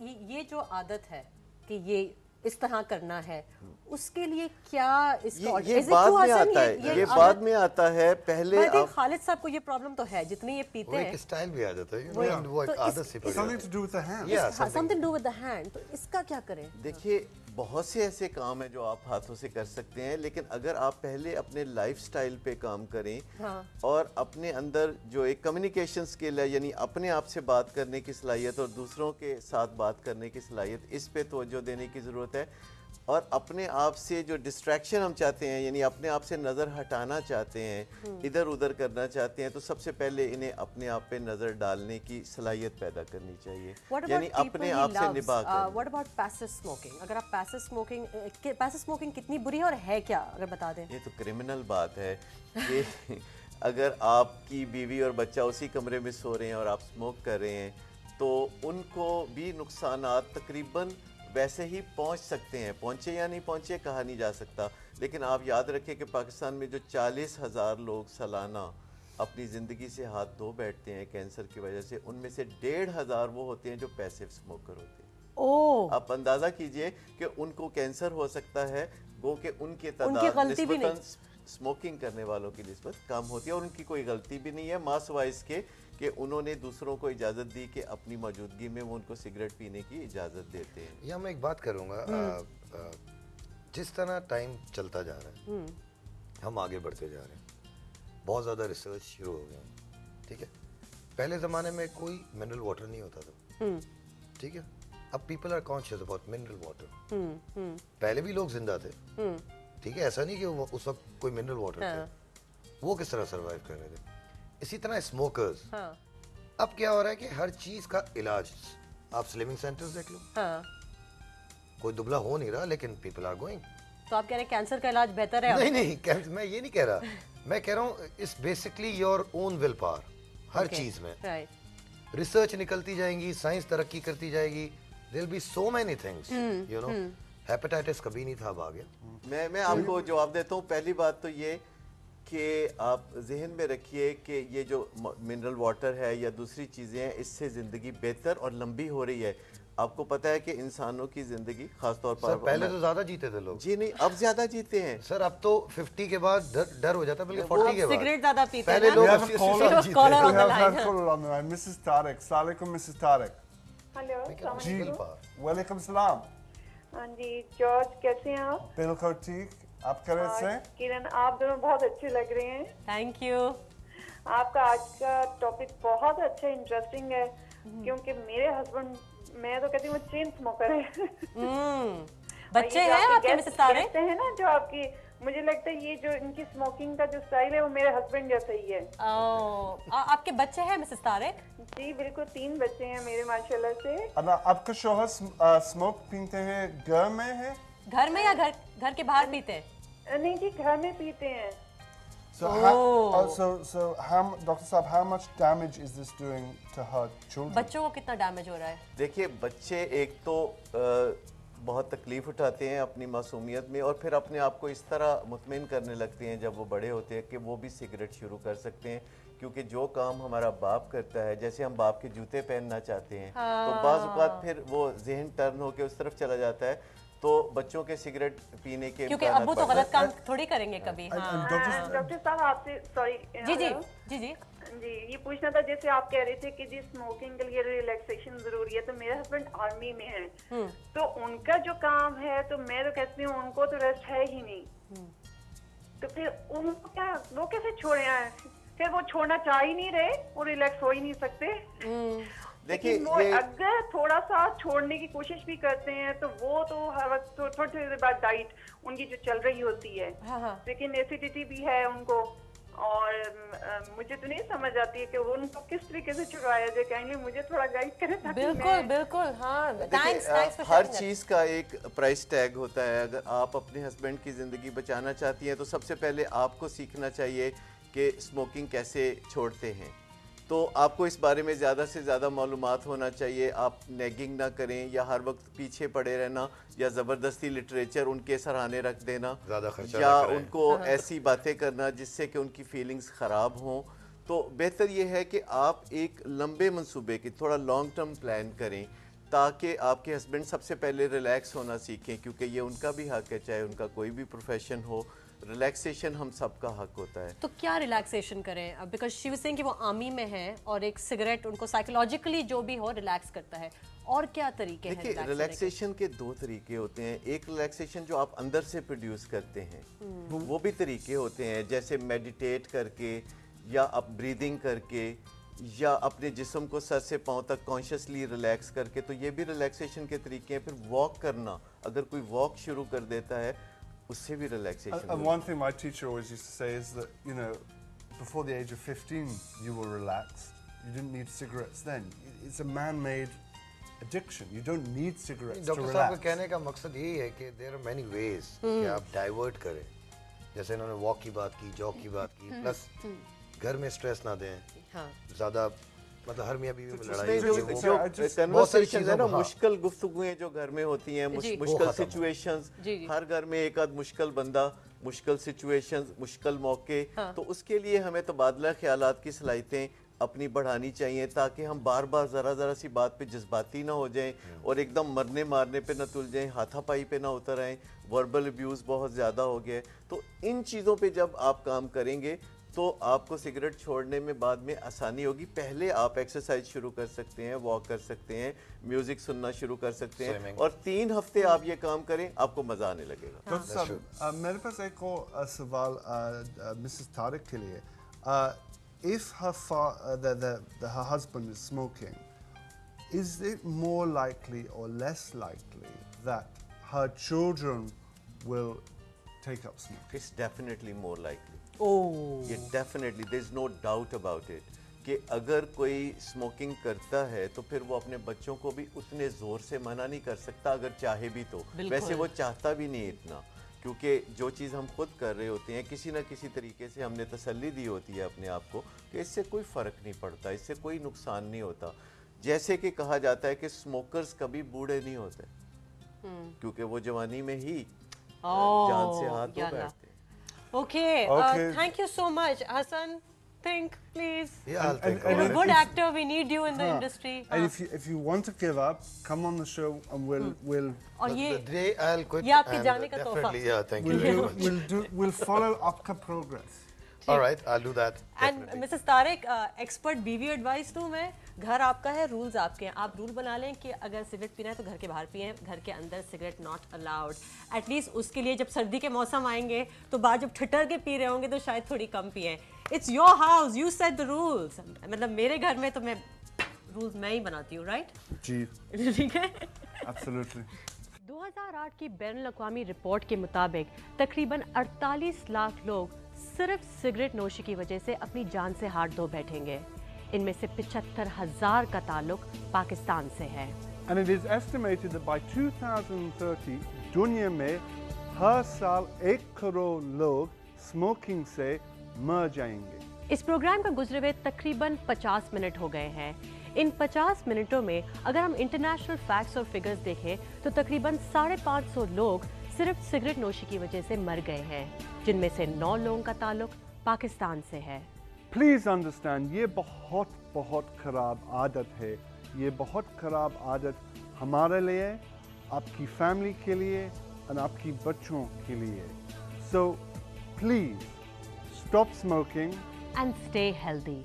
یہ جو عادت ہے کہ یہ اس طرح کرنا ہے اس کے لیے کیا اس کا یہ بعد میں آتا ہے, یہ بعد میں آتا ہے. پہلے خالد صاحب کو یہ پرابلم تو ہے جتنے یہ پیتے ہیں, ایک اسٹائل بھی آ جاتا ہے, وہ ایک عادت سی پڑ something to do with the hand. something to do with the hand. تو اس کا کیا کریں؟ دیکھیے بہت سے ایسے کام ہیں جو آپ ہاتھوں سے کر سکتے ہیں, لیکن اگر آپ پہلے اپنے لائف سٹائل پہ کام کریں اور اپنے اندر جو ایک کمیونیکیشن سکل ہے, یعنی اپنے آپ سے بات کرنے کی صلاحیت اور دوسروں کے ساتھ بات کرنے کی صلاحیت, اس پہ توجہ دینے کی ضرورت ہے. اور اپنے آپ سے جو ڈسٹریکشن ہم چاہتے ہیں, یعنی اپنے آپ سے نظر ہٹانا چاہتے ہیں, ادھر ادھر کرنا چاہتے ہیں, تو سب سے پہلے انہیں اپنے آپ پہ نظر ڈالنے کی صلاحیت پیدا کرنی چاہیے, یعنی اپنے آپ سے نبھا کر. What about passive smoking? اگر آپ passive smoking کتنی بری ہے اور ہے کیا, اگر بتا دیں. یہ تو کرمنل بات ہے کہ اگر آپ کی بیوی اور بچہ اسی کمرے میں سو رہے ہیں اور آپ سموک کر رہے ہیں تو ان کو بھی نقصانات تقریباً ویسے ہی پہنچ سکتے ہیں. پہنچے یا نہیں پہنچے کہا نہیں جا سکتا, لیکن آپ یاد رکھیں کہ پاکستان میں جو 40,000 لوگ سالانہ اپنی زندگی سے ہاتھ دھو بیٹھتے ہیں کینسر کی وجہ سے, ان میں سے 1,500 وہ ہوتے ہیں جو پیسیو سموکر ہوتے ہیں. آپ اندازہ کیجئے کہ ان کو کینسر ہو سکتا ہے, گو کہ ان کی تعداد نسبتاً سموکنگ کرنے والوں کی نسبت کم ہوتی ہے, اور ان کی کوئی غلطی بھی نہیں ہے ماں سوائے اس کے کہ انہوں نے دوسروں کو اجازت دی کہ اپنی موجودگی میں وہ ان کو سگریٹ پینے کی اجازت دیتے ہیں. یا میں ایک بات کروں گا, جس طرح ٹائم چلتا جا رہا ہے, ہم آگے بڑھتے جا رہے ہیں, بہت زیادہ ریسرچ شروع ہو گئے ہیں, ٹھیک ہے. پہلے زمانے میں کوئی منرل واٹر نہیں ہوتا تھا, ٹھیک ہے. اب people are conscious about mineral water. پہلے بھی لوگ زندہ تھے, ٹھیک ہے, ایسا نہیں کہ وہ اس وقت کوئی منرل واٹر تھا, وہ کس طرح سروائیو کر رہے تھے. اسی طرح اسموکرز, اب کیا ہو رہا ہے کہ ہر چیز کا علاج, آپ سلیمنگ سینٹرز دیکھ لو, کوئی دبلا ہو نہیں رہا لیکن پیپل آر گوئنگ. تو آپ کہہ رہے ہیں کینسر کا علاج بہتر ہے؟ نہیں, میں یہ نہیں کہہ رہا, میں کہہ رہا ہوں اس basically your own will power. ہر چیز میں ریسرچ نکلتی جائیں گی, سائنس ترقی کرتی جائے گی, there will be so many things, you know. Hepatitis کبھی نہیں تھا, اب آ گیا. میں آپ کو جواب دیتا ہوں. پہلی بات تو یہ کہ آپ ذہن میں رکھیے کہ یہ جو منرل واٹر ہے یا دوسری چیزیں ہیں, اس سے زندگی بہتر اور لمبی ہو رہی ہے. آپ کو پتا ہے کہ انسانوں کی زندگی خاص طور پر پہلے تو زیادہ جیتے تھے لوگ. جی نہیں, اب زیادہ جیتے ہیں سر, اب تو 50 کے بعد ڈر ہو جاتا ہے, بلکہ 40 کے بعد سگریٹ زیادہ پیتے ہیں. پہلے لوگ 80 سال جیتے ہیں. مسز طارق, السلام علیکم مسز طارق. ہیلو, جی وعلیکم السلام. ہاں جی, جارج کیسے ہیں آپ؟ بالکل ٹھیک, آپ خیریت سے؟ کرن, آپ دونوں بہت اچھے لگ رہے ہیں. Thank you. آپ کا آج کا ٹاپک بہت اچھا انٹرسٹنگ ہے, کیونکہ میرے ہسبینڈ, میں تو کہتی ہوں وہ چین اسموکر ہے. بچے ہیں آپ کے مسز طارق؟ کہتے ہیں نا جو آپ کی, مجھے لگتا ہے یہ جو ان کی اسموکنگ کا جو اسٹائل ہے وہ میرے ہسبینڈ جیسا ہی ہے. آپ کے بچے ہیں مسز طارق؟ جی بالکل, 3 بچے ہیں میرے ماشاءاللہ سے. آپ کا شوہر اسموک پیتے ہیں گھر میں ہے؟ گھر میں یا گھر کے باہر پیتے ہیں؟ نہیں جی, گھر میں پیتے ہیں. So Dr. Saab, how much damage is this doing to her children? بچوں کو کتنا ڈیمیج ہو رہا ہے؟ دیکھیے بچے ایک تو بہت تکلیف اٹھاتے ہیں اپنی معصومیت میں, اور پھر اپنے آپ کو اس طرح مطمئن کرنے لگتے ہیں جب وہ بڑے ہوتے ہیں کہ وہ بھی سگریٹ شروع کر سکتے ہیں, کیونکہ جو کام ہمارا باپ کرتا ہے, جیسے ہم باپ کے جوتے پہننا چاہتے ہیں, تو بعض اوقات پھر وہ ذہن ٹرن ہو کے اس طرف چلا جاتا ہے, تو بچوں کے سگریٹ پینے کے, کیونکہ ابو تو غلط کام تھوڑی کریں گے کبھی. ڈاکٹر صاحب آپ سے سوری, جی یہ پوچھنا تھا, جیسے آپ کہہ رہے تھے کہ جی اسموکنگ کے لیے ریلیکسیشن ضروری ہے, تو میرے ہسبینڈ آرمی میں ہیں, تو ان کا جو کام ہے, تو میں تو کہتی ہوں ان کو تو ریسٹ ہے ہی نہیں, تو پھر ان کو کیا, وہ کیسے چھوڑے ہیں, پھر وہ چھوڑنا چاہ ہی نہیں رہے, وہ ریلیکس ہو ہی نہیں سکتے. لیکن وہ اگر تھوڑا سا چھوڑنے کی کوشش بھی کرتے ہیں تو وہ تو ہر وقت تھوڑی دیر بعد ڈائٹ ان کی جو چل رہی ہوتی ہے, لیکن ایسیڈیٹی بھی ہے ان کو, اور مجھے تو نہیں سمجھ آتی ہے کہ ان کو کس طریقے سے چھڑوایا جائے. کہیں مجھے تھوڑا گائیڈ کریں. بالکل ہاں, ہر چیز کا ایک پرائس ٹیگ ہوتا ہے. اگر آپ اپنے ہسبینڈ کی زندگی بچانا چاہتی ہیں تو سب سے پہلے آپ کو سیکھنا چاہیے کہ اسموکنگ کیسے چھوڑتے ہیں, تو آپ کو اس بارے میں زیادہ سے زیادہ معلومات ہونا چاہیے. آپ نیگنگ نہ کریں یا ہر وقت پیچھے پڑے رہنا یا زبردستی لٹریچر ان کے سراہنے رکھ دینا یا ان کو ایسی باتیں کرنا جس سے کہ ان کی فیلنگز خراب ہوں. تو بہتر یہ ہے کہ آپ ایک لمبے منصوبے کی, تھوڑا لانگ ٹرم پلان کریں. تاکہ آپ کے ہسبینڈ سب سے پہلے ریلیکس ہونا سیکھیں، کیونکہ یہ ان کا بھی حق ہے، چاہے ان کا کوئی بھی پروفیشن ہو، ریلیکسیشن ہم سب کا حق ہوتا ہے. تو کیا ریلیکسیشن کریں؟ بیکاز شی واز سیئنگ کہ وہ آرمی میں ہیں اور ایک سگریٹ ان کو سائیکولوجیکلی جو بھی ہو ریلیکس کرتا ہے، اور کیا طریقے ہیں؟ دیکھیے ریلیکسیشن کے دو طریقے ہوتے ہیں. ایک ریلیکسیشن جو آپ اندر سے پروڈیوس کرتے ہیں، وہ بھی طریقے ہوتے ہیں، جیسے میڈیٹیٹ کر کے یا آپ بریدنگ کر کے یا اپنے جسم کو سر سے پاؤں تک کانشیسلی ریلیکس کر کے، تو یہ بھی ریلیکسیشن کے طریقے ہیں. پھر واک کرنا، اگر کوئی واک شروع کر دیتا ہے اس سے بھی relaxation. And one thing my teacher always used to say is that, you know, before the age of 15 you were relaxed. You didn't need cigarettes then. It's a man-made addiction. You don't need cigarettes to doctor صاحب کا relax. کہنے کا مقصد یہی ہے کہ there are many ways کہ آپ ڈائیورٹ کریں. جیسے انہوں نے واک کی بات کی، جاگ کی بات کی، پلس گھر میں اسٹریس نہ دیں زیادہ. مطلب ہر میاں بیوی میں لڑائی جو کنورسیشن ہے نا، مشکل گفتگویں جو گھر میں ہوتی ہیں، مشکل سچویشنز، ہر گھر میں ایک آدھ مشکل بندہ، مشکل سچویشنز، مشکل موقع، تو اس کے لیے ہمیں تبادلہ خیالات کی صلاحیتیں اپنی بڑھانی چاہیے، تاکہ ہم بار بار ذرا سی بات پہ جذباتی نہ ہو جائیں اور ایک دم مرنے مارنے پہ نہ تل جائیں، ہاتھا پائی پہ نہ اتر آئیں. وربل ابیوز بہت زیادہ ہو گیا ہے. تو ان چیزوں پہ جب آپ کام کریں گے تو آپ کو سگریٹ چھوڑنے میں بعد میں آسانی ہوگی. پہلے آپ ایکسرسائز شروع کر سکتے ہیں، واک کر سکتے ہیں، میوزک سننا شروع کر سکتے ہیں، اور 3 ہفتے آپ یہ کام کریں، آپ کو مزہ آنے لگے گا. ڈاکٹر صاحب میرے پاس ایک اور سوال مسز طارق کے لیے. If her husband is smoking, is it more likely or less likely that her children will take up smoking? It's definitely more likely. Oh. Definitely, there's no doubt about it. کہ اگر کوئی smoking کرتا ہے تو پھر وہ اپنے بچوں کو بھی اتنے زور سے منع نہیں کر سکتا اگر چاہے بھی تو. ویسے وہ چاہتا بھی نہیں اتنا، کیونکہ جو چیز ہم خود کر رہے ہوتے ہیں کسی نہ کسی طریقے سے ہم نے تسلی دی ہوتی ہے اپنے آپ کو کہ اس سے کوئی فرق نہیں پڑتا، اس سے کوئی نقصان نہیں ہوتا. جیسے کہ کہا جاتا ہے کہ اسموکرز کبھی بوڑھے نہیں ہوتے، کیونکہ وہ جوانی میں ہی جان سے ہاتھ دھو بیٹھتے ہیں. Okay, thank you so much. Hassan, think please. Yeah, I'll think. You're a good actor. We need you in the industry. And if you want to give up, come on the show and we'll اور یہ The day I'll quit, یہ آپ کے جانے کا تحفہ. definitely, yeah, thank you very much. we'll follow up the progress. All right, I'll do that. And Mrs Tariq, expert بیوی advice دوں میں، گھر آپ کا ہے، رولز آپ کے ہیں. آپ رول بنا لیں کہ اگر سگریٹ پینا ہے تو گھر کے باہر پئیں، گھر کے اندر cigarette not allowed. At least اس کے لیے جب سردی کے موسم آئیں گے تو بعد جب ٹھٹر کے پی رہے ہوں گے تو شاید تھوڑی کم پئیں. It's your house, you set the rules. مطلب میرے گھر میں تو میں رولز میں ہی بناتی ہوں، رائٹ؟ جی ٹھیک ہے. absolutely. 2008 کی بین الاقوامی رپورٹ کے مطابق تقریباً 48 لاکھ لوگ صرف سگریٹ نوشی کی وجہ سے اپنی جان سے ہاتھ دھو بیٹھیں گے. ان میں سے 75,000 کا تعلق پاکستان سے ہے. And it is estimated that by 2030 دنیا میں ہر سال 1 کروڑ لوگ اسموکنگ سے مر جائیں گے. اس پروگرام کا گزرے ہوئے تقریباً 50 منٹ ہو گئے ہیں. ان 50 منٹوں میں اگر ہم انٹرنیشنل فیکٹس اور فگرز دیکھیں تو تقریباً 550 لوگ صرف سگریٹ نوشی کی وجہ سے مر گئے ہیں، جن میں سے 9 لوگوں کا تعلق پاکستان سے ہے. پلیز انڈرسٹینڈ، یہ بہت خراب عادت ہے. یہ بہت خراب عادت ہمارے لیے، آپ کی فیملی کے لیے اور آپ کی بچوں کے لیے. So please stop smoking and stay healthy.